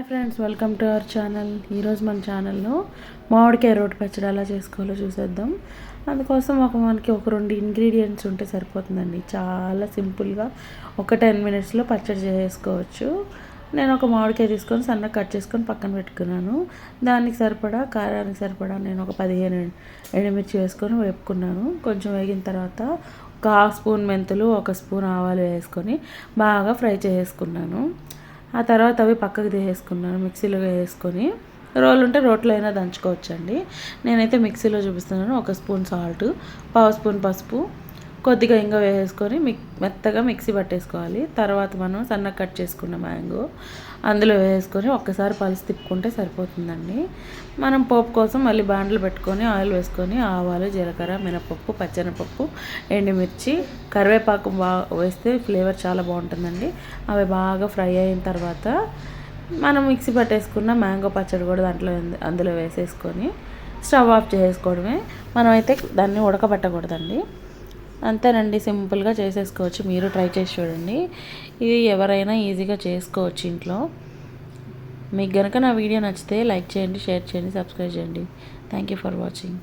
Friends, welcome to our channel. ఈరోజు మన ఛానల్లో మామిడికాయ రోటి పచ్చడి ఎలా చేసుకోవాలో చూసేద్దాం. అందుకోసం మనకి ఒక 2 ఇంగ్రీడియంట్స్ ఉంటే సరిపోతుందండి. చాలా సింపుల్గా ఒక 10 మినిట్స్లో పచ్చడి చేసుకోవచ్చు. నేను ఒక మామిడికాయ తీసుకొని సన్నగా కట్ చేసుకొని పక్కన పెట్టుకున్నాను. దానికి సరిపడా కారానికి సరిపడా నేను ఒక 15 ఎండుమిర్చి వేసుకొని వేపుకున్నాను. కొంచెం వేగిన తర్వాత ఒక 1/2 స్పూన్ మెంతులు, 1 స్పూన్ ఆవాలు వేసుకొని బాగా ఫ్రై చేసుకున్నాను. ఆ తర్వాత అవి పక్కకు తీసేసుకున్నాను. మిక్సీలో వేసుకొని రోలు ఉంటే రోట్లో అయినా దంచుకోవచ్చండి. నేనైతే మిక్సీలో చూపిస్తున్నాను. 1 స్పూన్ సాల్ట్, 1/2 స్పూన్ పసుపు, కొద్దిగా ఇంగ వేసుకొని మెత్తగా మిక్సీ పట్టేసుకోవాలి. తర్వాత మనం సన్నగా కట్ చేసుకున్న మ్యాంగో అందులో వేసుకొని ఒక్కసారి పలుసు తిప్పుకుంటే సరిపోతుందండి. మనం పోపు కోసం మళ్ళీ బాండ్లు పెట్టుకొని ఆయిల్ వేసుకొని ఆవాలు, జీలకర్ర, మినపప్పు, పచ్చెనపప్పు, ఎండుమిర్చి, కరివేపాకు వేస్తే ఫ్లేవర్ చాలా బాగుంటుందండి. అవి బాగా ఫ్రై అయిన తర్వాత మనం మిక్సీ పట్టేసుకున్న మ్యాంగో పచ్చడి కూడా అందులో వేసేసుకొని స్టవ్ ఆఫ్ చేసుకోవడమే. మనమైతే దాన్ని ఉడకబెట్టకూడదండి. అంతేనండి, సింపుల్గా చేసేసుకోవచ్చు. మీరు ట్రై చేసి చూడండి. ఇది ఎవరైనా ఈజీగా చేసుకోవచ్చు ఇంట్లో. మీకు కనుక నా వీడియో నచ్చితే లైక్ చేయండి, షేర్ చేయండి, సబ్స్క్రైబ్ చేయండి. Thank you for watching.